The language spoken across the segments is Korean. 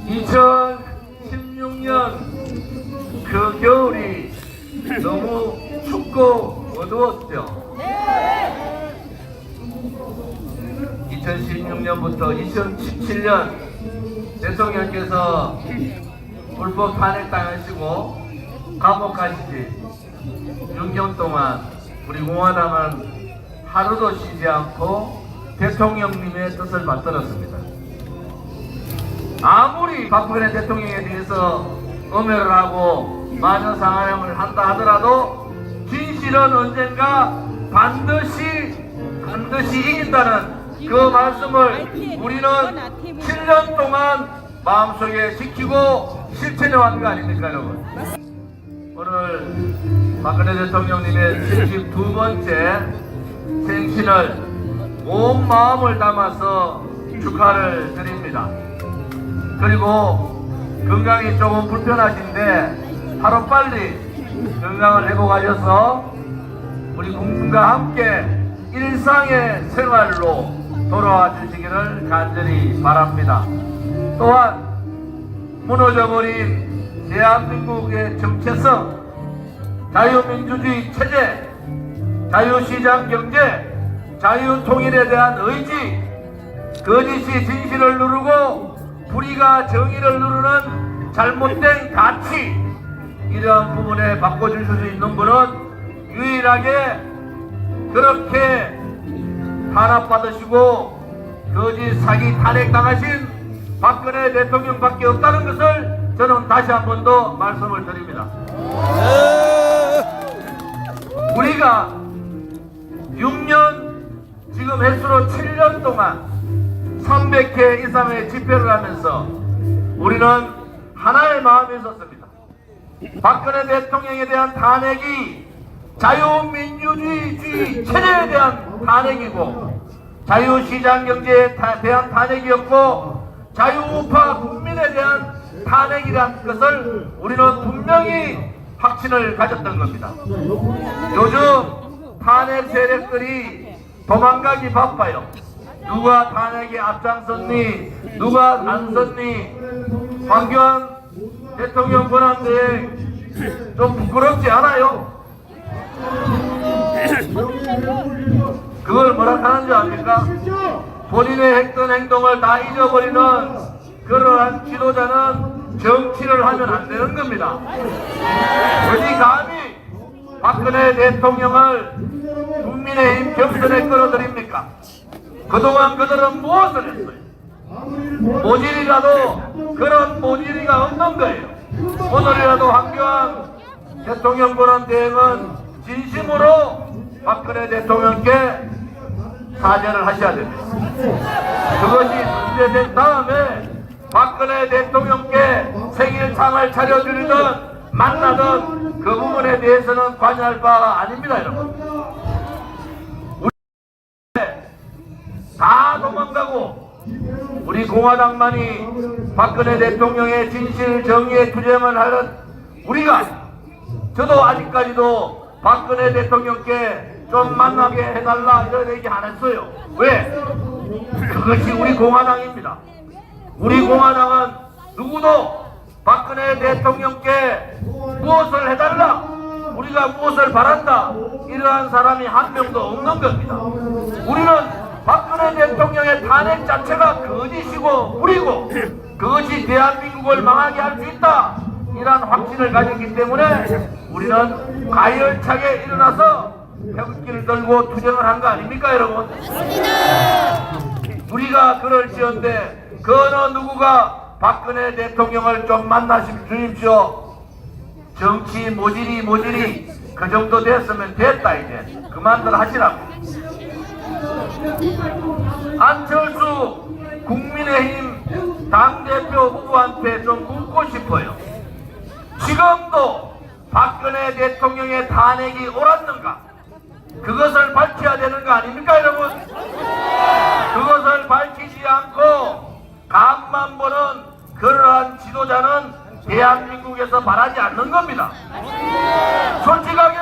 2016년 그 겨울이 너무 춥고 어두웠죠. 2016년부터 2017년 대통령께서 불법 탄핵당하시고 감옥가시지 6년 동안 우리 공화당은 하루도 쉬지 않고 대통령님의 뜻을 받들었습니다. 아무리 박근혜 대통령에 대해서 엄해를 하고 마녀사냥을 한다 하더라도 진실은 언젠가 반드시 이긴다는 그 말씀을 우리는 7년 동안 마음속에 지키고 실천해 왔는 거 아닙니까, 여러분? 오늘 박근혜 대통령님의 72번째 생신을 온 마음을 담아서 축하를 드립니다. 그리고 건강이 조금 불편하신데 하루빨리 건강을 회복하셔서 우리 국민과 함께 일상의 생활로 돌아와 주시기를 간절히 바랍니다. 또한 무너져버린 대한민국의 정체성, 자유민주주의 체제, 자유시장 경제, 자유통일에 대한 의지, 거짓이 진실을 누르고 불의가 정의를 누르는 잘못된 가치, 이러한 부분에 바꿔주실 수 있는 분은 유일하게 그렇게 탄압받으시고 거짓 사기 탄핵당하신 박근혜 대통령밖에 없다는 것을 저는 다시 한 번 더 말씀을 드립니다. 우리가 6년, 지금 횟수로 7년 동안 300회 이상의 집회를 하면서 우리는 하나의 마음이 있었습니다. 박근혜 대통령에 대한 탄핵이 자유민주주의 체제에 대한 탄핵이고 자유시장 경제에 대한 탄핵이었고 자유우파 국민에 대한 탄핵이라는 것을 우리는 분명히 확신을 가졌던 겁니다. 요즘 탄핵 세력들이 도망가기 바빠요. 누가 탄핵에 앞장섰니, 누가 안 섰니. 황교안 대통령 권한대행 좀 부끄럽지 않아요? 그걸 뭐라 하는 줄 압니까? 본인의 했던 행동을 다 잊어버리는 그러한 지도자는 정치를 하면 안 되는 겁니다. 어디 감히 박근혜 대통령을 국민의힘 경선에 끌어들입니까? 그동안 그들은 무엇을 했어요? 모질이라도 그런 모질이가 없는 거예요. 오늘이라도 황교안 대통령 권한대행은 진심으로 박근혜 대통령께 사죄를 하셔야 됩니다. 그것이 문제된 다음에 박근혜 대통령께 생일상을 차려주리든 만나든 그 부분에 대해서는 관여할 바가 아닙니다, 여러분. 우리 다 도망가고 우리 공화당만이 박근혜 대통령의 진실 정의에 투쟁을 하는 우리가, 저도 아직까지도 박근혜 대통령께 좀 만나게 해달라 이런 얘기 안 했어요. 왜? 그것이 우리 공화당입니다. 우리 공화당은 누구도 박근혜 대통령께 무엇을 해달라, 우리가 무엇을 바란다, 이러한 사람이 한 명도 없는 겁니다. 우리는 박근혜 대통령의 탄핵 자체가 거짓이고 불이고 그것이 대한민국을 망하게 할 수 있다, 이러한 확신을 가졌기 때문에 우리는 가열차게 일어나서 태극기를 들고 투쟁을 한 거 아닙니까, 여러분? 우리가 그럴지언데 그 어느 누구가 박근혜 대통령을 좀 주십시오. 정치 모질이 그 정도 됐으면 됐다, 이제 그만들 하시라고. 안철수 국민의힘 당대표 후보한테 좀 묻고 싶어요. 지금도 박근혜 대통령의 탄핵이 옳았는가? 그것을 밝혀야 되는 거 아닙니까, 여러분? 그것을 밝히지 않고 간만 보는 그러한 지도자는 대한민국에서 바라지 않는 겁니다. 솔직하게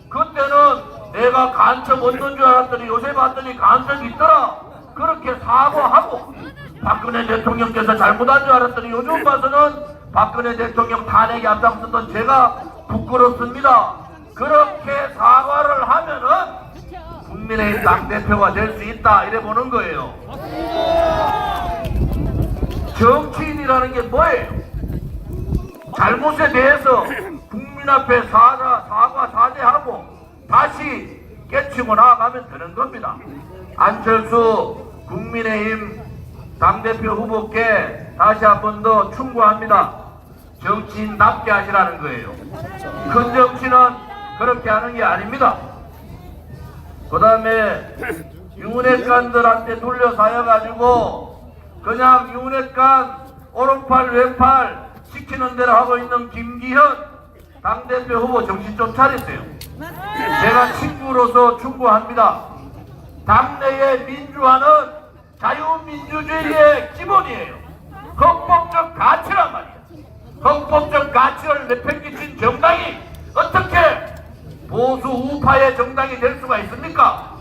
그때는 내가 간첩 없는 줄 알았더니 요새 봤더니 간첩이 있더라, 그렇게 사과하고 박근혜 대통령께서 잘못한 줄 알았더니 요즘 봐서는 박근혜 대통령 탄핵에 앞장섰던 제가 부끄럽습니다. 그렇게 사과를 하면은 국민의힘 당대표가 될 수 있다 이래 보는 거예요. 정치인이라는 게 뭐예요? 잘못에 대해서 국민 앞에 사과 사죄하고 다시 깨치고 나아가면 되는 겁니다. 안철수 국민의힘 당대표 후보께 다시 한 번 더 충고합니다. 정치인답게 하시라는 거예요. 큰 정치는 그렇게 하는 게 아닙니다. 그 다음에 윤핵관들한테 둘러싸여가지고 그냥 윤핵관 오른팔 왼팔 시키는 대로 하고 있는 김기현 당대표 후보 정신 좀 차리세요. 제가 친구로서 충고합니다. 당내의 민주화는 자유민주주의의 기본이에요. 헌법적 가치란 말이에요. 헌법적 가치를 내팽개친 정당이 어떻게 보수 우파의 정당이 될 수가 있습니까?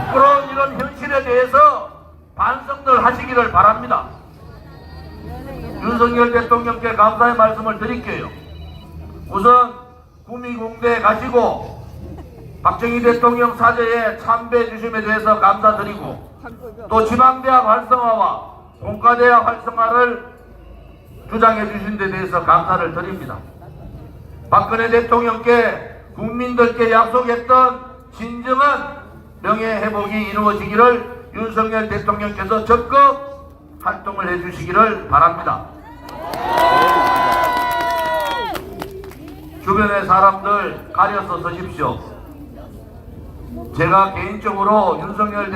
부끄러운 이런 현실에 대해서 반성들 하시기를 바랍니다. 윤석열 대통령께 감사의 말씀을 드릴게요. 우선 구미공대에 가시고 박정희 대통령 사죄에 참배해 주심에 대해서 감사드리고 또 지방대학 활성화와 공과대학 활성화를 주장해 주신 데 대해서 감사를 드립니다. 박근혜 대통령께 국민들께 약속했던 진정한 명예회복이 이루어지기를 윤석열 대통령께서 적극 활동을 해주시기를 바랍니다. 주변의 사람들 가려서 서십시오. 제가 개인적으로 윤석열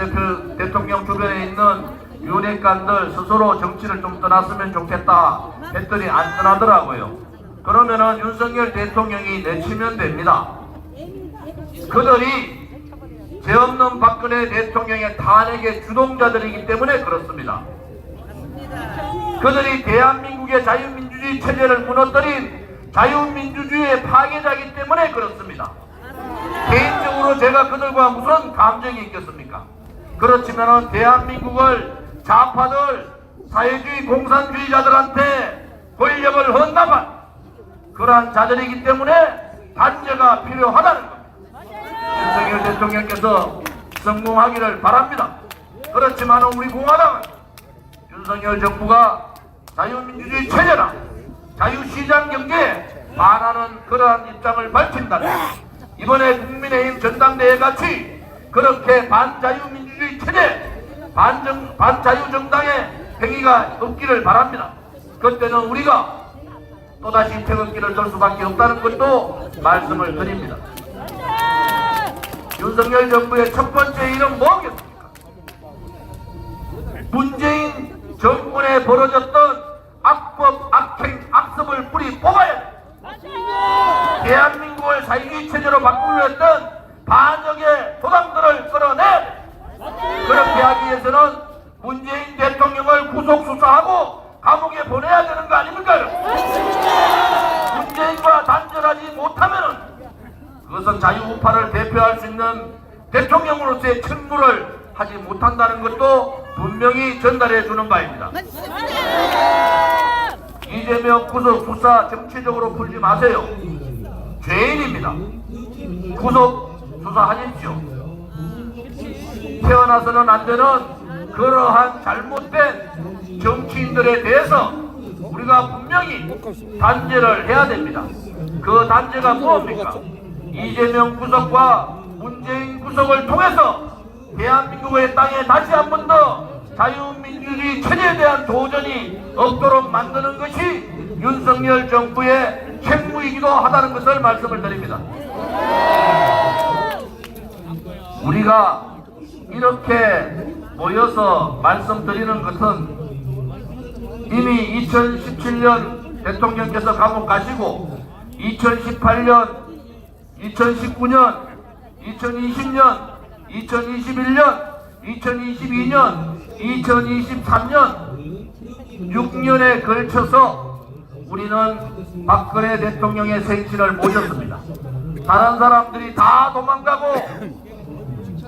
대통령 주변에 있는 윤핵관들 스스로 정치를 좀 떠났으면 좋겠다 했더니 안 떠나더라고요. 그러면은 윤석열 대통령이 내치면 됩니다. 그들이 죄 없는 박근혜 대통령의 탄핵의 주동자들이기 때문에 그렇습니다. 그들이 대한민국의 자유민주주의 체제를 무너뜨린 자유민주주의의 파괴자이기 때문에 그렇습니다. 개인적으로 제가 그들과 무슨 감정이 있겠습니까? 그렇지만은 대한민국을 좌파들, 사회주의 공산주의자들한테 권력을 헌납한 그러한 자들이기 때문에 단죄가 필요하다는 겁니다. 윤석열 대통령께서 성공하기를 바랍니다. 그렇지만 우리 공화당은 윤석열 정부가 자유민주주의 체제나 자유시장 경제에 반하는 그러한 입장을 밝힌다면 이번에 국민의힘 전당대회 같이 그렇게 반자유민주주의 체제, 반자유정당의 행위가 없기를 바랍니다. 그때는 우리가 또다시 태극기를 들 수밖에 없다는 것도 말씀을 드립니다. 윤석열 정부의 첫 번째 일은 뭐겠습니까? 문재인 정권에 벌어졌던 악법, 악행, 악습을 뿌리 뽑아야 돼. 대한민국을 사회주의 체제로 바꾸려 했던 반역의 도당들을 끌어내야 돼. 그렇게 하기 위해서는 문재인 대통령을 구속 수사하고 감옥에 보내야 되는 거 아닙니까? 문재인과 단절하지 못하면은 그것은 자유우파를 대표할 수 있는 대통령으로서의 책무를 하지 못한다는 것도 분명히 전달해 주는 바입니다. 이재명 구속 수사 정치적으로 풀지 마세요. 죄인입니다. 구속 수사하십시오. 태어나서는 안 되는 그러한 잘못된 정치인들에 대해서 우리가 분명히 단죄를 해야 됩니다. 그 단죄가 무엇입니까? 이재명 구속과 문재인 구속을 통해서 대한민국의 땅에 다시 한 번 더 자유민주주의 체제에 대한 도전이 없도록 만드는 것이 윤석열 정부의 책무이기도 하다는 것을 말씀을 드립니다. 우리가 이렇게 모여서 말씀드리는 것은 이미 2017년 대통령께서 감옥 가시고 2018년, 2019년, 2020년, 2021년, 2022년, 2023년 6년에 걸쳐서 우리는 박근혜 대통령의 생신을 모셨습니다. 다른 사람들이 다 도망가고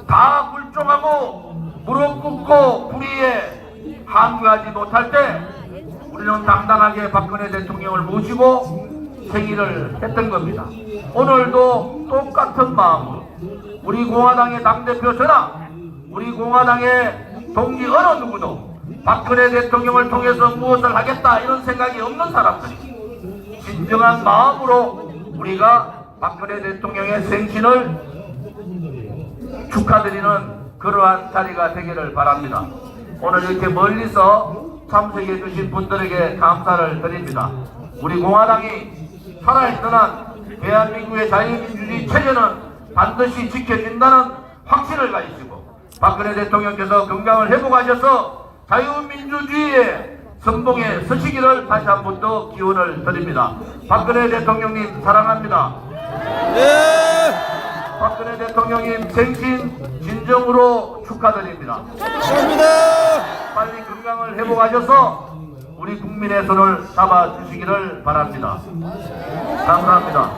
다 굴종하고 무릎 꿇고 불의에 항거하지 못할 때 우리는 당당하게 박근혜 대통령을 모시고 생일을 했던 겁니다. 오늘도 똑같은 마음으로 우리 공화당의 당대표 저나 우리 공화당의 동지 어느 누구도 박근혜 대통령을 통해서 무엇을 하겠다 이런 생각이 없는 사람들이 진정한 마음으로 우리가 박근혜 대통령의 생신을 축하드리는 그러한 자리가 되기를 바랍니다. 오늘 이렇게 멀리서 참석해 주신 분들에게 감사를 드립니다. 우리 공화당이 살아있는 한 대한민국의 자유민주주의 체제는 반드시 지켜진다는 확신을 가지시고 박근혜 대통령께서 건강을 회복하셔서 자유민주주의의 선봉에 서시기를 다시 한 번 더 기원을 드립니다. 박근혜 대통령님 사랑합니다. 박근혜 대통령님 생신 진정으로 축하드립니다. 감사합니다. 빨리 건강을 회복하셔서 우리 국민의 손을 잡아주시기를 바랍니다. 감사합니다.